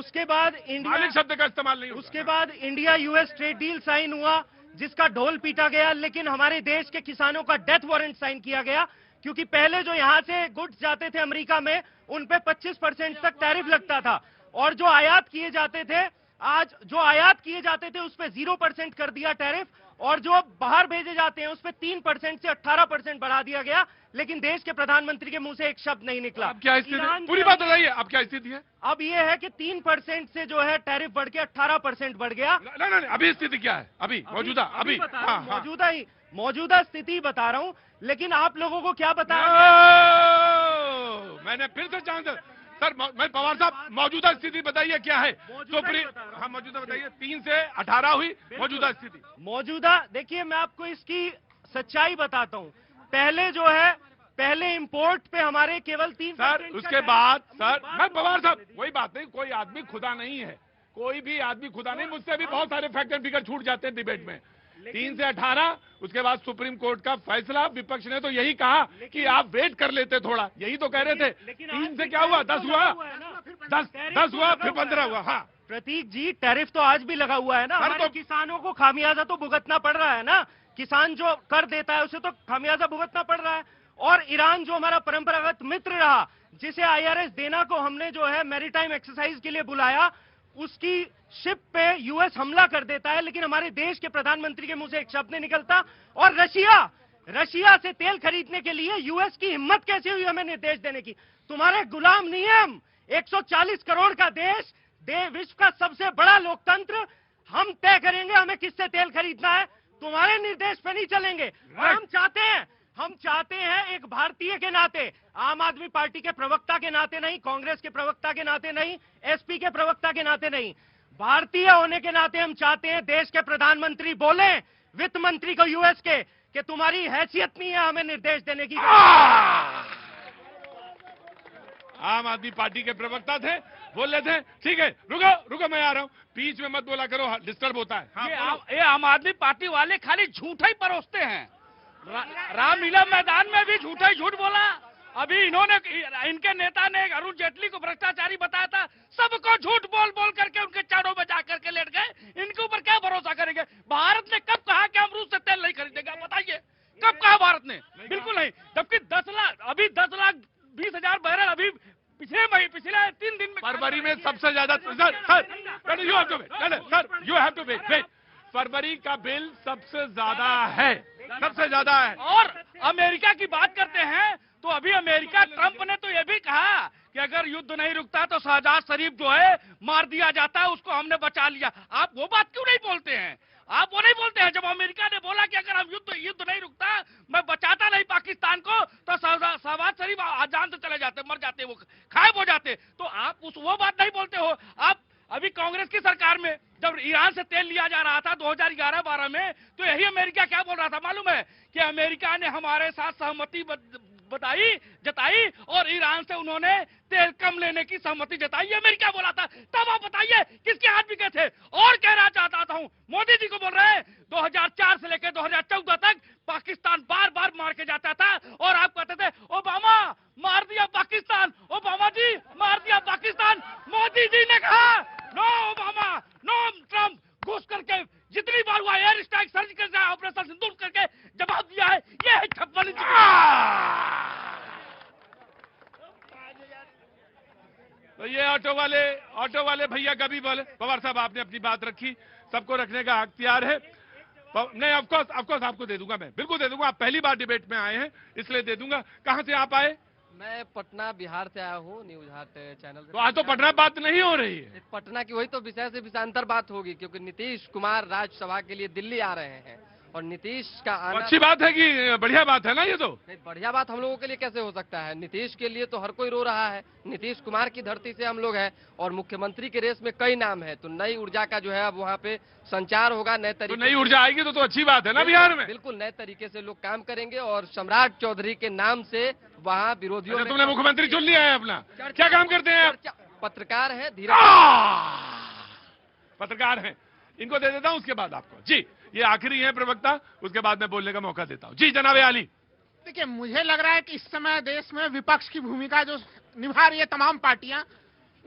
उसके बाद इंडिया शब्द का इस्तेमाल नहीं, उसके बाद India US trade deal sign हुआ जिसका ढोल पीटा गया, लेकिन हमारे देश के किसानों का डेथ वारंट साइन किया गया, क्योंकि पहले जो यहां से गुड्स जाते थे अमेरिका में उन पे 25% तक टैरिफ लगता था, और जो आयात किए जाते थे, आज जो आयात किए जाते थे उस पे 0% कर दिया टैरिफ, और जो बाहर भेजे जाते हैं उस पे 3% से 18% बढ़ा दिया गया, लेकिन देश के प्रधानमंत्री के मुंह से एक शब्द नहीं निकला। अब क्या स्थिति है? पूरी बात बताइए, अब क्या स्थिति है? अब ये है कि 3% से जो है टैरिफ बढ़ के 18% बढ़ गया। नहीं, अभी स्थिति क्या है? अभी मौजूदा, अभी मौजूदा स्थिति बता रहा हूं, लेकिन आप लोगों को क्या बता, मैंने फिर से चांस सर, मैं पवार साहब मौजूदा स्थिति बताइए क्या है? हाँ, मौजूदा बताइए। 3 से 18 हुई मौजूदा स्थिति। देखिए मैं आपको इसकी सच्चाई बताता हूं। पहले जो है, पहले इंपोर्ट पे हमारे केवल 3, सर उसके बाद सर, मैं पवार साहब वही बात नहीं, कोई आदमी खुदा नहीं है, कोई भी आदमी खुदा नहीं, मुझसे भी बहुत सारे फैक्ट एंड फिगर छूट जाते हैं डिबेट में। 3 से 18, उसके बाद सुप्रीम कोर्ट का फैसला। विपक्ष ने तो यही कहा कि आप वेट कर लेते थोड़ा, यही तो कह रहे थे। 3 से क्या हुआ? 10 हुआ, 10 हुआ, फिर 15 हुआ। हाँ प्रतीक जी, टैरिफ तो आज भी लगा हुआ है ना, हमारे किसानों को खामियाजा तो भुगतना पड़ रहा है ना। किसान जो कर देता है उसे तो खामियाजा भुगतना पड़ रहा है। और ईरान जो हमारा परंपरागत मित्र रहा, जिसे IRS देना को हमने जो है मैरीटाइम एक्सरसाइज के लिए बुलाया, उसकी शिप पे यूएस हमला कर देता है, लेकिन हमारे देश के प्रधानमंत्री के मुंह से एक शब्द नहीं निकलता। और रशिया से तेल खरीदने के लिए यूएस की हिम्मत कैसे हुई हमें निर्देश देने की? तुम्हारे गुलाम नहीं है हम। 140 करोड़ का देश, विश्व का सबसे बड़ा लोकतंत्र, हम तय करेंगे हमें किससे तेल खरीदना है, तुम्हारे निर्देश पे नहीं चलेंगे। हम चाहते हैं एक भारतीय के नाते, आम आदमी पार्टी के प्रवक्ता के नाते नहीं, कांग्रेस के प्रवक्ता के नाते नहीं, एसपी के प्रवक्ता के नाते नहीं, भारतीय होने के नाते हम चाहते हैं देश के प्रधानमंत्री बोले वित्त मंत्री को यूएस के कि तुम्हारी हैसियत नहीं है हमें निर्देश देने की। आम आदमी पार्टी के प्रवक्ता थे, बोल रहे थे, ठीक है रुको मैं आ रहा हूं, बीच में मत बोला करो, डिस्टर्ब होता है। हाँ, ये आम आदमी पार्टी वाले खाली झूठा ही परोसते हैं। रामलीला मैदान में भी झूठा ही झूठ बोला। अभी इनके नेता ने अरुण जेटली को भ्रष्टाचारी बताया था, सबको झूठ बोल बोल करके उनके चारों में जाकर के लेट गए। इनके ऊपर क्या भरोसा करेंगे? भारत ने कब कहा कि हम रूस से तेल नहीं खरीदेंगे? बताइए, कब कहा भारत ने? बिल्कुल नहीं। जबकि 10 लाख 20,000 बैरल अभी पिछले 3 दिन में, फरवरी में सबसे ज्यादा। Sir you have to wait. फरवरी का बिल सबसे ज्यादा है। और अमेरिका की बात करते हैं तो अभी अमेरिका, ट्रंप ने तो यह भी कहा कि अगर युद्ध नहीं रुकता तो शहजाद शरीफ जो है मार दिया जाता है, उसको हमने बचा लिया। आप वो बात क्यों नहीं बोलते हैं? आप वो नहीं बोलते हैं जब अमेरिका ने बोला कि अगर हम युद्ध नहीं रुकता, मैं बचाता नहीं पाकिस्तान को, तो शहजाद शरीफ जान से चले जाते, मर जाते, वो गायब हो जाते। तो आप वो बात नहीं बोलते हो। आप अभी कांग्रेस की सरकार में जब ईरान से तेल लिया जा रहा था 2011-12 में, तो यही अमेरिका क्या बोल रहा था मालूम है? कि अमेरिका ने हमारे साथ सहमति जताई और ईरान से उन्होंने तेल कम लेने की सहमति जताई, अमेरिका बोला था। तब आप बताइए किसके हाथ बिके थे? और कहना चाहता हूं, मोदी जी को बोल रहे हैं 2004 से लेकर 2014 तक पाकिस्तान बार बार मार के जाता था, और आप कहते थे ओबामा मार दिया पाकिस्तान, ओबामा जी मार दिया पाकिस्तान। मोदी जी ने कहा नो ओबामा, नो ट्रंप, घुस करके जितनी बार हुआ एयर स्ट्राइक, सर्जिकल ऑपरेशन सिंदूर करके जवाब दिया है। ये है 56 इंच। तो ये ऑटो वाले भैया का भी बोले। पवार साहब आपने अपनी बात रखी, सबको रखने का अख्तियार है। नहीं, ऑफकोर्स आपको दे दूंगा, मैं बिल्कुल दे दूंगा। आप पहली बार डिबेट में आए हैं इसलिए दे दूंगा। कहां से आप आए? मैं पटना बिहार से आया हूँ, न्यूज हाट चैनल से। तो आज तो पटना बात नहीं हो रही है। पटना की वही तो विषय से विषयांतर बात होगी, क्योंकि नीतीश कुमार राज्यसभा के लिए दिल्ली आ रहे हैं, और नीतीश का आना अच्छी बात है कि बढ़िया बात है ना? ये तो नहीं, बढ़िया बात हम लोगों के लिए कैसे हो सकता है? नीतीश के लिए तो हर कोई रो रहा है। नीतीश कुमार की धरती से हम लोग हैं, और मुख्यमंत्री के रेस में कई नाम है, तो नई ऊर्जा का जो है अब वहाँ पे संचार होगा, नए तरीके। तो नई ऊर्जा आएगी तो अच्छी बात है ना बिहार में? बिल्कुल नए तरीके से लोग काम करेंगे, और सम्राट चौधरी के नाम से वहाँ विरोधियों तुमने मुख्यमंत्री चुन लिया है अपना? क्या काम करते हैं आप? पत्रकार है, धीरज पत्रकार है। इनको दे देता हूं उसके बाद आपको। जी, ये आखिरी है प्रवक्ता, उसके बाद मैं बोलने का मौका देता हूं। जी जनाब आली। देखिए, मुझे लग रहा है कि इस समय देश में विपक्ष की भूमिका जो निभा रही है तमाम पार्टियां,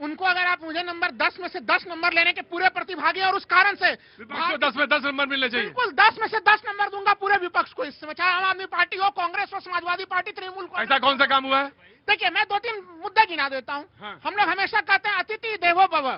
उनको अगर आप मुझे नंबर 10 में से 10 नंबर लेने के पूरे प्रतिभागी और उस कारण से विपक्ष को 10 में 10 नंबर मिलने चाहिए। बिल्कुल 10 में से 10 नंबर दूंगा पूरे विपक्ष को, इसमें चाहे आम आदमी पार्टी हो, कांग्रेस हो, समाजवादी पार्टी, तृणमूल को। ऐसा कौन सा काम हुआ है? देखिए मैं 2-3 मुद्दे गिना देता हूँ। हाँ। हम लोग हमेशा कहते हैं अतिथि देवो भव,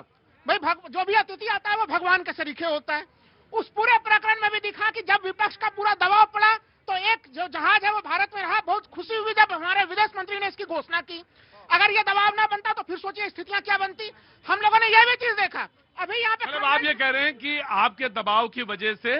भाई जो भी अतिथि आता है वो भगवान के सरीखे होता है। उस पूरे प्रकरण में भी दिखा कि जब विपक्ष का पूरा दबाव पड़ा तो एक जो जहाज है वो भारत में रहा। बहुत खुशी हुई जब हमारे विदेश मंत्री ने इसकी घोषणा की। अगर ये दबाव ना बनता तो फिर सोचिए स्थितियां क्या बनती। हम लोगों ने यह भी चीज देखा। अभी यहाँ पे मतलब आप ये कह रहे हैं कि आपके दबाव की वजह से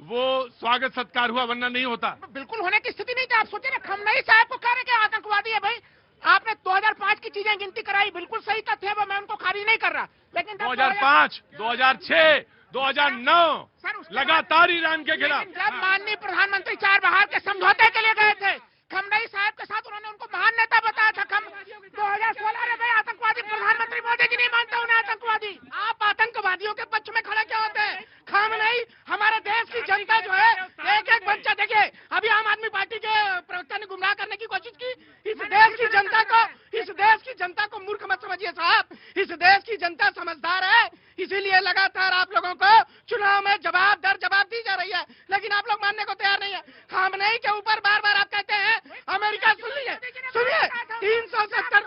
वो स्वागत सत्कार हुआ, वरना नहीं होता। बिल्कुल होने की स्थिति नहीं थी। आप सोचिए ना, खमनई साहब को कह रहे कि आतंकवादी है। भाई आपने 2005 की चीजें गिनती कराई, बिल्कुल सही तथ्य है वो, मैं उनको खारिज नहीं कर रहा, लेकिन 2005, 2006, 2009 लगातार ईरान के खिलाफ जब माननीय प्रधानमंत्री चाबहार के समझौते के लिए गए थे खमनई साहब के साथ, उन्होंने उनको महान नेता बताया था। 2016 में गए आतंकवादी, प्रधानमंत्री मोदी जी नहीं मानते उन्हें आतंकवादी। आप आतंकवादियों के पक्ष में खड़े क्या होते हैं? खमनई हमारे देश की जनता जो है एक एक बच्चा, देखिए अभी आम आदमी पार्टी के प्रवक्ता ने गुमराह करने की कोशिश की। इस देश की जनता को मूर्ख मत समझिए साहब। इस देश की जनता समझदार है, इसीलिए लगातार आप लोगों को चुनाव में जवाब दी जा रही है, लेकिन आप लोग मानने को तैयार नहीं है। खमनई के ऊपर बार बार आप कहते हैं अमेरिका, सुनिए 370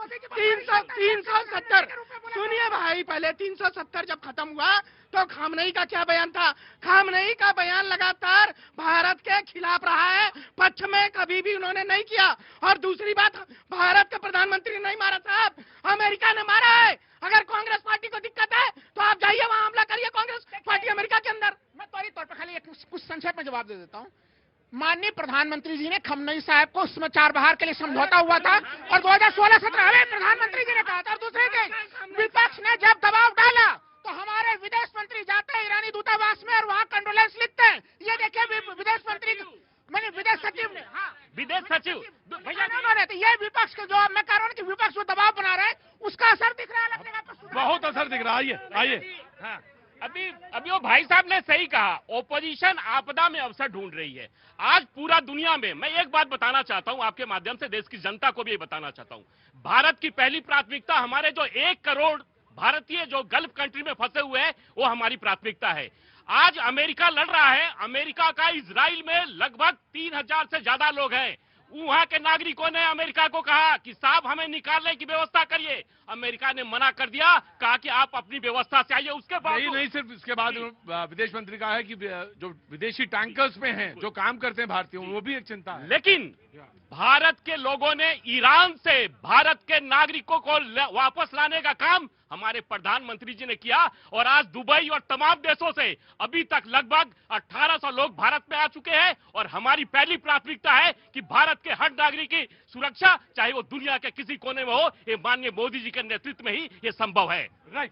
सुनिए भाई, पहले 370 जब खत्म हुआ तो खमनई का क्या बयान था? खमनई का बयान लगातार भारत के खिलाफ रहा है, पक्ष में कभी भी उन्होंने नहीं किया। और दूसरी बात, भारत के प्रधानमंत्री ने नहीं मारा साहब, अमेरिका ने मारा है। अगर कांग्रेस पार्टी को दिक्कत है तो आप जाइए वहां हमला करिए, कांग्रेस पार्टी अमेरिका के अंदर। मैं त्वरित तौर पर खाली कुछ संक्षेप में जवाब दे देता हूँ। माननीय प्रधानमंत्री जी ने खमनई साहब को उसमें चाबहार के लिए समझौता हुआ था और 2016-17 में प्रधानमंत्री जी ने कहा था। और दूसरे दिन विपक्ष ने जब दबाव डाला तो हमारे विदेश मंत्री जाते हैं ईरानी दूतावास में और वहाँ कंडोलेंस लिखते हैं। ये देखिए विदेश मंत्री, मैंने विदेश सचिव ने, हाँ विदेश सचिव भैया रहते, ये विपक्ष के जो मैं कह रहा हूँ कि विपक्ष जो दबाव बना रहे हैं उसका असर दिख रहा है, लगने का बहुत असर दिख रहा है। आइए हाँ, अभी वो भाई साहब ने सही कहा, ओपोजिशन आपदा में अवसर ढूंढ रही है। आज पूरा दुनिया में, मैं एक बात बताना चाहता हूं आपके माध्यम से, देश की जनता को भी ये बताना चाहता हूं, भारत की पहली प्राथमिकता हमारे जो 1 करोड़ भारतीय जो गल्फ कंट्री में फंसे हुए हैं वो हमारी प्राथमिकता है। आज अमेरिका लड़ रहा है, अमेरिका का इजराइल में लगभग 3000 से ज्यादा लोग हैं। वहां के नागरिकों ने अमेरिका को कहा कि साहब हमें निकालने की व्यवस्था करिए। अमेरिका ने मना कर दिया, कहा कि आप अपनी व्यवस्था से आइए। उसके बाद नहीं सिर्फ इसके बाद विदेश मंत्री कहा है कि जो विदेशी टैंकर्स में हैं, जो काम करते हैं भारतीयों, वो भी एक चिंता है। लेकिन भारत के लोगों ने ईरान से भारत के नागरिकों को वापस लाने का काम हमारे प्रधानमंत्री जी ने किया और आज दुबई और तमाम देशों से अभी तक लगभग 1800 लोग भारत में आ चुके हैं। और हमारी पहली प्राथमिकता है कि भारत के हर नागरिक की सुरक्षा, चाहे वो दुनिया के किसी कोने में हो, ये माननीय मोदी जी के नेतृत्व में ही ये संभव है। राइट।